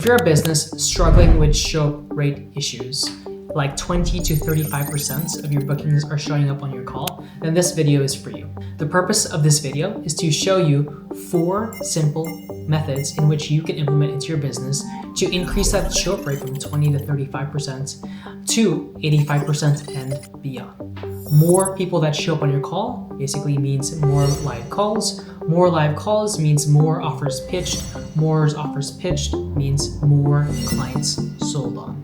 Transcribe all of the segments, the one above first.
If you're a business struggling with show-up rate issues, like 20 to 35% of your bookings are showing up on your call, then this video is for you. The purpose of this video is to show you 4 simple methods in which you can implement into your business to increase that show-up rate from 20 to 35% to 85% and beyond. More people that show up on your call basically means more live calls. More live calls means more offers pitched. More offers pitched means more clients sold on,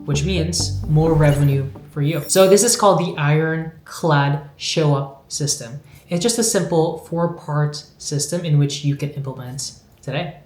which means more revenue for you. So this is called the Ironclad Show-Up System. It's just a simple 4-part system in which you can implement today.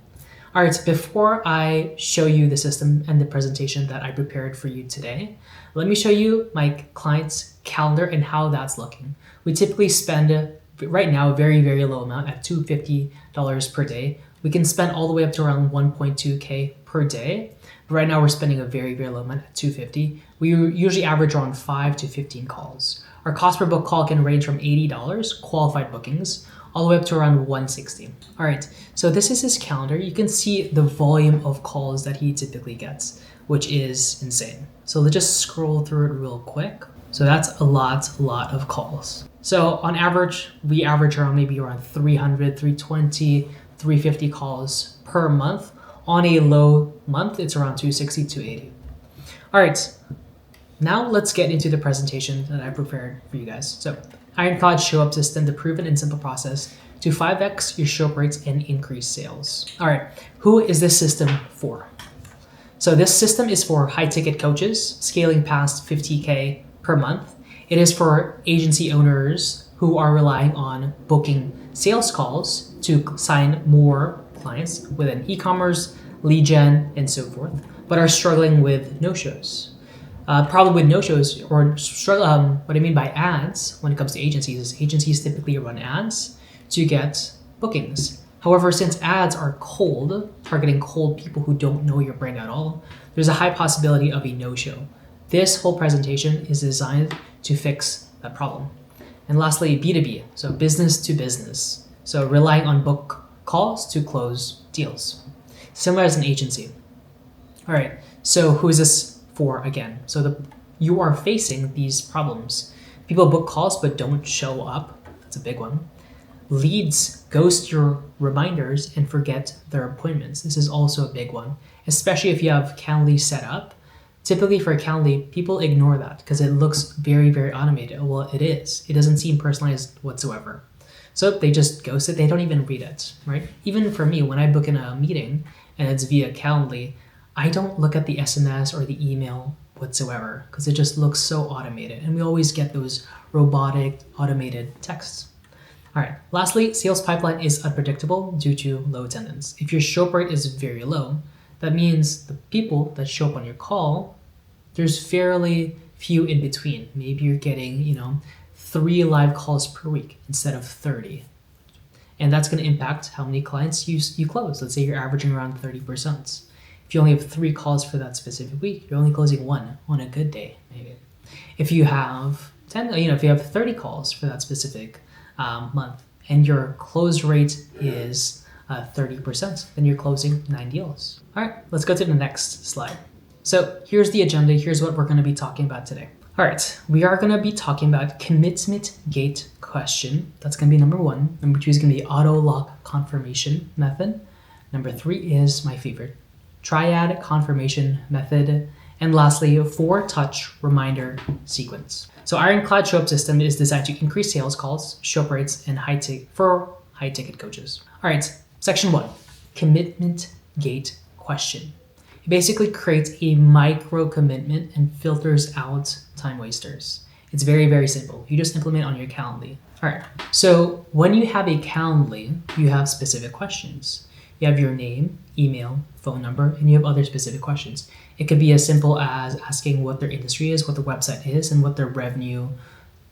All right, before I show you the system and the presentation that I prepared for you today, let me show you my client's calendar and how that's looking. We typically spend right now a very, very low amount at $250 per day. We can spend all the way up to around 1.2K per day. But right now we're spending a very, very low amount at $250. We usually average around 5 to 15 calls. Our cost per book call can range from $80, qualified bookings, all the way up to around $160. All right, so this is his calendar. You can see the volume of calls that he typically gets, which is insane. So let's just scroll through it real quick. So that's a lot of calls. So on average, we average around maybe around 300, 320, 350 calls per month. On a low month, it's around 260, 280. All right, now let's get into the presentation that I prepared for you guys. So Ironclad Show-Up System, the proven and simple process to 5x your show-up rates and increase sales. All right, who is this system for? So this system is for high-ticket coaches scaling past 50K per month. It is for agency owners who are relying on booking sales calls to sign more clients within e-commerce, lead gen, and so forth, but are struggling with no-shows. Problem with no-shows or what I mean by ads when it comes to agencies is agencies typically run ads to get bookings. However, since ads are cold, targeting cold people who don't know your brand at all, there's a high possibility of a no-show. This whole presentation is designed to fix that problem. And lastly, B2B, so business to business. So relying on book calls to close deals, similar as an agency. All right, so who is this for again? So you are facing these problems. People book calls but don't show up. That's a big one. Leads ghost your reminders and forget their appointments. This is also a big one, especially if you have Calendly set up. Typically for Calendly, people ignore that because it looks very, very automated. Well, it is. It doesn't seem personalized whatsoever. So they just ghost it. They don't even read it, right? Even for me, when I book in a meeting and it's via Calendly, I don't look at the SMS or the email whatsoever because it just looks so automated. And we always get those robotic automated texts. All right, lastly, sales pipeline is unpredictable due to low attendance. If your show-up rate is very low, that means the people that show up on your call, there's fairly few in between. Maybe you're getting, 3 live calls per week instead of 30. And that's going to impact how many clients you close. Let's say you're averaging around 30%. If you only have 3 calls for that specific week, you're only closing 1 on a good day, maybe. If you have 10, if you have 30 calls for that specific month and your close rate is 30%, then you're closing 9 deals. All right, let's go to the next slide. So here's the agenda. Here's what we're going to be talking about today. All right, we are going to be talking about commitment gate question. That's going to be number 1. Number 2 is going to be auto lock confirmation method. Number 3 is my favorite, triad confirmation method. And lastly, 4-touch reminder sequence. So Ironclad Show-Up System is designed to increase sales calls, show-up rates, and high-ticket coaches. All right, section 1, commitment gate question. It basically creates a micro commitment and filters out time wasters. It's very, very simple. You just implement on your Calendly. All right, so when you have a Calendly, you have specific questions. You have your name, email, phone number, and you have other specific questions. It could be as simple as asking what their industry is, what their website is, and what their revenue,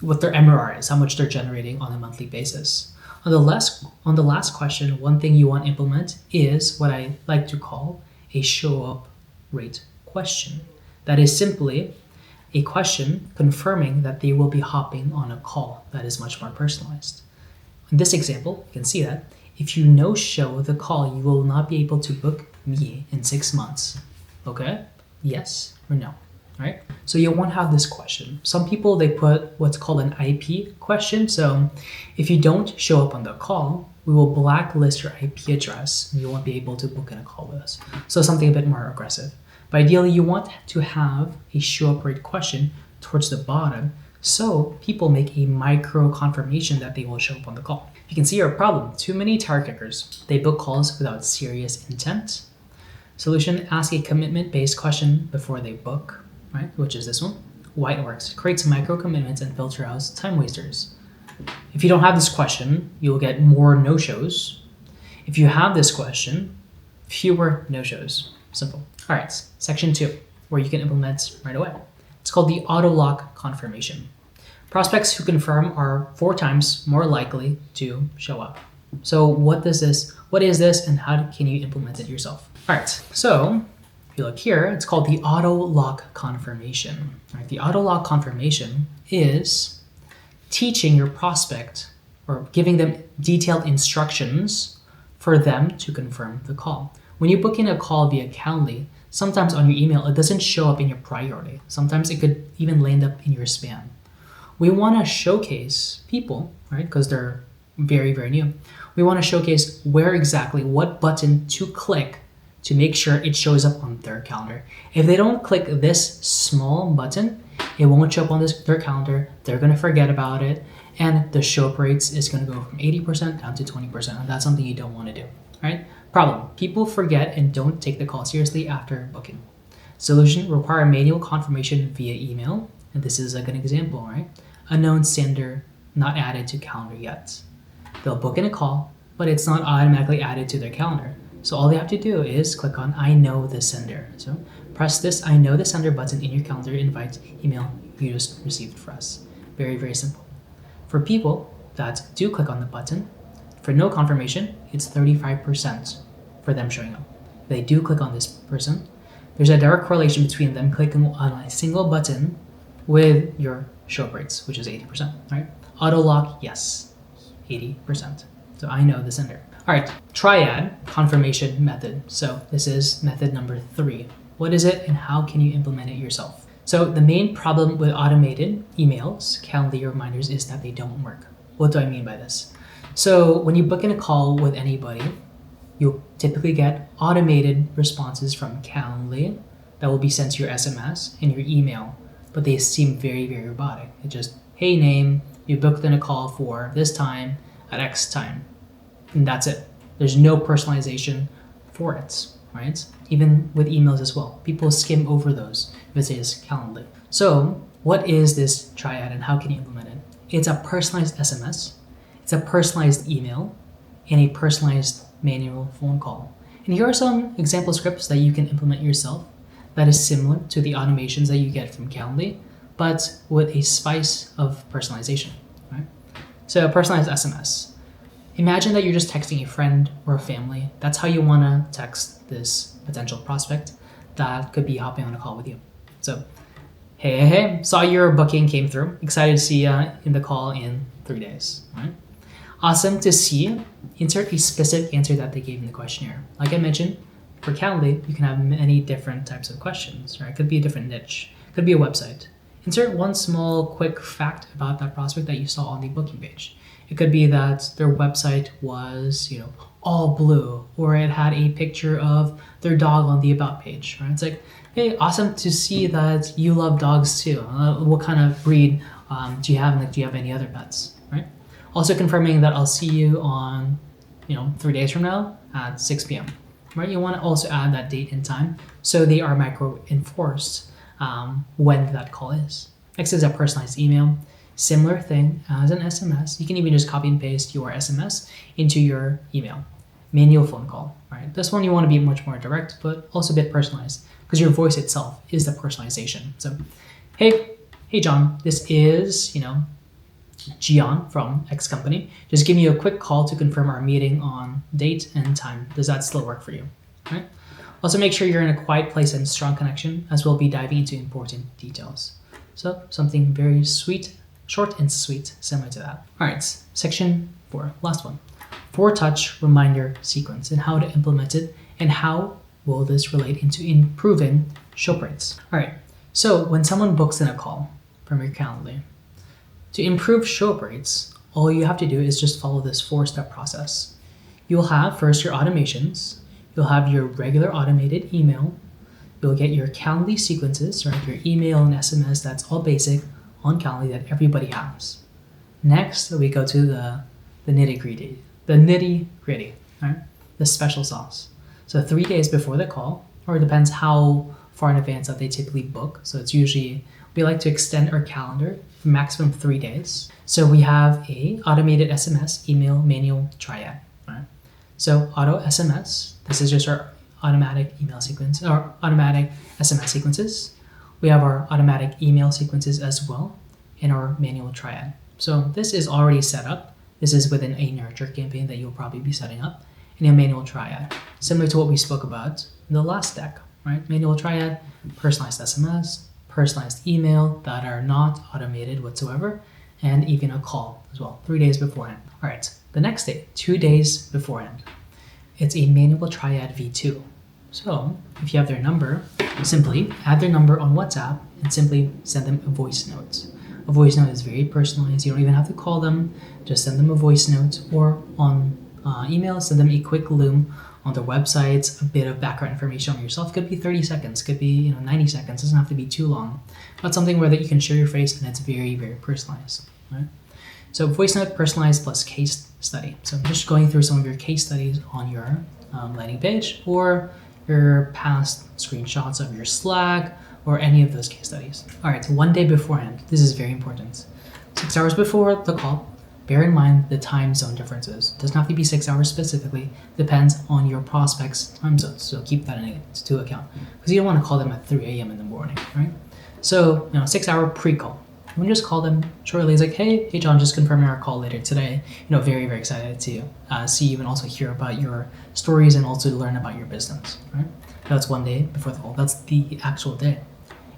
what their MRR is, how much they're generating on a monthly basis. On the last question, one thing you want to implement is what I like to call a show-up rate question. That is simply a question confirming that they will be hopping on a call that is much more personalized. In this example, you can see that if you no-show the call, you will not be able to book me in 6 months? Okay, yes or no, right? So you'll want to have this question. Some people, they put what's called an IP question. So if you don't show up on the call, we will blacklist your IP address and you won't be able to book in a call with us. So something a bit more aggressive. But ideally, you want to have a show up rate question towards the bottom so people make a micro confirmation that they will show up on the call. You can see our problem. Too many tire kickers. They book calls without serious intent. Solution, ask a commitment-based question before they book, right? Which is this one. Why it works. Creates micro commitments and filter out time wasters. If you don't have this question, you will get more no-shows. If you have this question, fewer no-shows. Simple. All right, section 2, where you can implement right away. It's called the auto lock confirmation. Prospects who confirm are 4 times more likely to show up. So what is this and how can you implement it yourself? All right, so if you look here, it's called the auto lock confirmation. All right, the auto lock confirmation is teaching your prospect or giving them detailed instructions for them to confirm the call. When you book in a call via Calendly, sometimes on your email, it doesn't show up in your priority. Sometimes it could even land up in your spam. We want to showcase people, right? Because they're very, very new. We want to showcase what button to click to make sure it shows up on their calendar. If they don't click this small button, it won't show up on their calendar. They're going to forget about it. And the show up rates is going to go from 80% down to 20%. And that's something you don't want to do, right? Problem, people forget and don't take the call seriously after booking. Solution, require manual confirmation via email. And this is like an example, right? Unknown sender, not added to calendar yet. They'll book in a call, but it's not automatically added to their calendar. So all they have to do is click on I know the sender. So press this I know the sender button in your calendar invite email you just received for us. Very, very simple. For people that do click on the button, for no confirmation, it's 35% for them showing up. If they do click on this person, there's a direct correlation between them clicking on a single button with your show up rates, which is 80%, right? Auto lock, yes, 80%. So I know the sender. All right, triad confirmation method. So this is method number 3. What is it and how can you implement it yourself? So the main problem with automated emails, Calendly reminders, is that they don't work. What do I mean by this? So when you book in a call with anybody, you'll typically get automated responses from Calendly that will be sent to your SMS and your email, but they seem very, very robotic. It just, hey name, you booked in a call for this time at X time, and that's it. There's no personalization for it, right? Even with emails as well. People skim over those if it says Calendly. So what is this triad and how can you implement it? It's a personalized SMS, it's a personalized email, and a personalized manual phone call. And here are some example scripts that you can implement yourself that is similar to the automations that you get from Calendly, but with a spice of personalization, right? So personalized SMS. Imagine that you're just texting a friend or a family. That's how you want to text this potential prospect that could be hopping on a call with you. So, hey, saw your booking came through. Excited to see you in the call in 3 days, right? Awesome to see. Insert a specific answer that they gave in the questionnaire. Like I mentioned, for Calendly, you can have many different types of questions, right? It could be a different niche, could be a website. Insert one small quick fact about that prospect that you saw on the booking page. It could be that their website was, all blue, or it had a picture of their dog on the about page, right? It's like, hey, awesome to see that you love dogs too. What kind of breed do you have? Do you have any other pets, right? Also confirming that I'll see you on, 3 days from now at 6 p.m., right? You want to also add that date and time so they are micro-enforced when that call is. Next is a personalized email. Similar thing as an SMS. You can even just copy and paste your SMS into your email. Manual phone call, right? This one you want to be much more direct, but also a bit personalized because your voice itself is the personalization. So, hey John, this is, Gian from X company. Just give me a quick call to confirm our meeting on date and time. Does that still work for you, right? Also make sure you're in a quiet place and strong connection as we'll be diving into important details. So something very sweet, short and sweet, similar to that. All right, section 4, last one. 4-touch reminder sequence and how to implement it and how will this relate into improving show-up rates? All right, so when someone books in a call from your Calendly, to improve show-up rates, all you have to do is just follow this 4-step process. You'll have first your automations, you'll have your regular automated email, you'll get your Calendly sequences, right? Your email and SMS, that's all basic on Calendly that everybody has. Next, we go to the nitty-gritty, right? The special sauce. So 3 days before the call, or it depends how far in advance that they typically book. So it's usually, we like to extend our calendar for maximum 3 days. So we have a automated SMS, email, manual, triad, right? So auto SMS, this is just our automatic email sequence or automatic SMS sequences. We have our automatic email sequences as well in our manual triad. So this is already set up. This is within a nurture campaign that you'll probably be setting up in a manual triad, similar to what we spoke about in the last deck, right? Manual triad, personalized SMS, personalized email that are not automated whatsoever, and even a call as well, 3 days beforehand. All right, the next day, 2 days beforehand, it's a manual triad V2. So if you have their number, simply add their number on WhatsApp and simply send them a voice note. A voice note is very personalized. You don't even have to call them. Just send them a voice note, or on email, send them a quick loom on their websites, a bit of background information on yourself. Could be 30 seconds, could be 90 seconds. Doesn't have to be too long. But something where that you can show your face and it's very, very personalized. Right? So voice note, personalized plus case study. So I'm just going through some of your case studies on your landing page, or your past screenshots of your Slack, or any of those case studies. All right, so 1 day beforehand, this is very important. 6 hours before the call, bear in mind the time zone differences. It doesn't have to be 6 hours specifically, depends on your prospect's time zones. So keep that into account, because you don't want to call them at 3 a.m. in the morning, right? So 6 hour pre-call. You can just call them shortly. It's like, hey John, just confirming our call later today. Very, very excited to see you and also hear about your stories and also learn about your business, right? That's 1 day before the call. That's the actual day.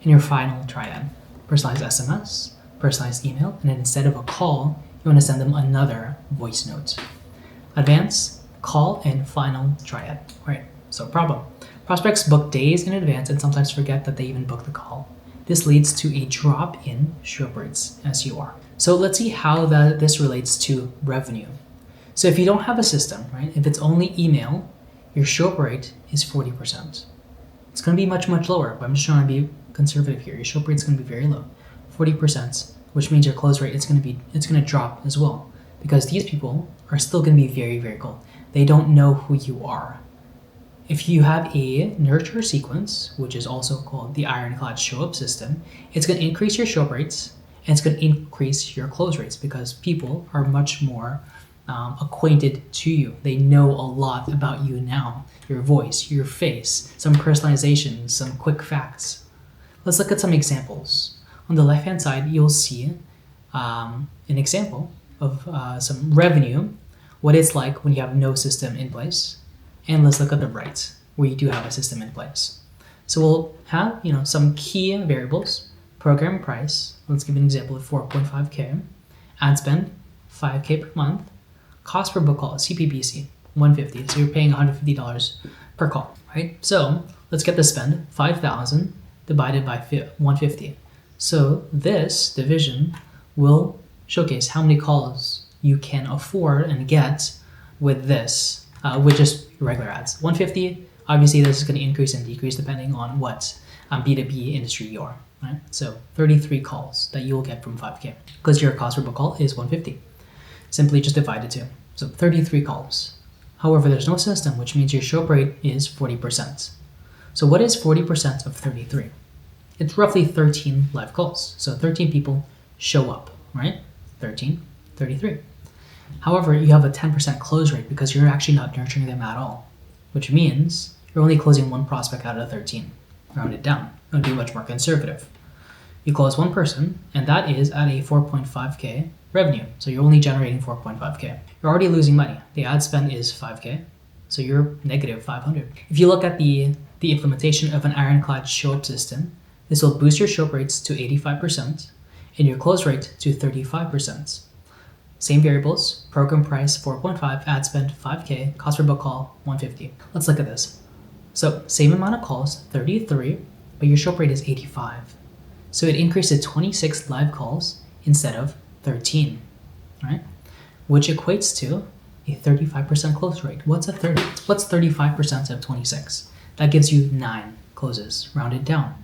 In your final triad, personalized SMS, personalized email, and then instead of a call, you want to send them another voice note. Advance, call, and final triad. Right, so problem. Prospects book days in advance and sometimes forget that they even booked the call. This leads to a drop in show-up rates, SUR. So let's see how this relates to revenue. So if you don't have a system, right, if it's only email, your show-up rate is 40%. It's going to be much, much lower, but I'm just trying to be conservative here. Your show-up rate is going to be very low, 40%, which means your close rate it's going to drop as well, because these people are still going to be very, very cold. They don't know who you are. If you have a nurture sequence, which is also called the Ironclad Show-Up System, it's going to increase your show-up rates and it's going to increase your close rates, because people are much more acquainted to you. They know a lot about you now, your voice, your face, some personalization, some quick facts. Let's look at some examples. On the left-hand side, you'll see an example of some revenue, what it's like when you have no system in place. And let's look at the right, where you do have a system in place. So we'll have some key variables, program price. Let's give an example of 4.5K, ad spend 5K per month, cost per book call, CPBC, 150. So you're paying $150 per call, right? So let's get the spend, 5,000 divided by 150. So this division will showcase how many calls you can afford and get with this, with just regular ads. 150, obviously this is going to increase and decrease depending on what B2B industry you are, right? So 33 calls that you will get from 5K, because your cost per book call is 150. Simply just divide it 2. So 33 calls. However, there's no system, which means your show-up rate is 40%. So what is 40% of 33? It's roughly 13 live calls. So 13 people show up, right? 13, 33. However, you have a 10% close rate because you're actually not nurturing them at all, which means you're only closing one prospect out of 13. Round it down. Don't be much more conservative. You close one person, and that is at a 4.5K revenue. So you're only generating 4.5K. You're already losing money. The ad spend is 5K, so you're negative 500. If you look at the implementation of an Ironclad Show-Up System, this will boost your show-up rates to 85% and your close rate to 35%. Same variables, program price 4.5, ad spend 5K, cost per book call 150. Let's look at this. So same amount of calls, 33, but your show-up rate is 85. So it increased to 26 live calls instead of 13, right? Which equates to a 35% close rate. What's 35% of 26? That gives you 9 closes, rounded down.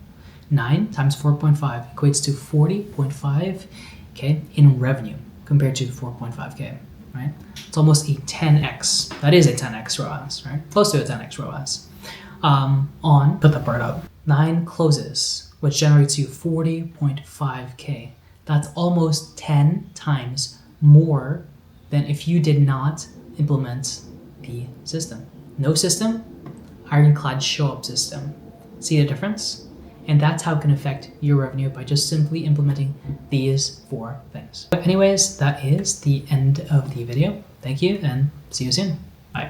9 times 4.5 equates to 40.5K in revenue compared to 4.5K, right? It's almost a 10x. That is a 10x ROAS, right? Close to a 10x ROAS. Put the bird up. 9 closes, which generates you 40.5K. That's almost 10 times more than if you did not implement the system. No system, Ironclad Show-Up System. See the difference? And that's how it can affect your revenue by just simply implementing these 4 things. But anyways, that is the end of the video. Thank you and see you soon.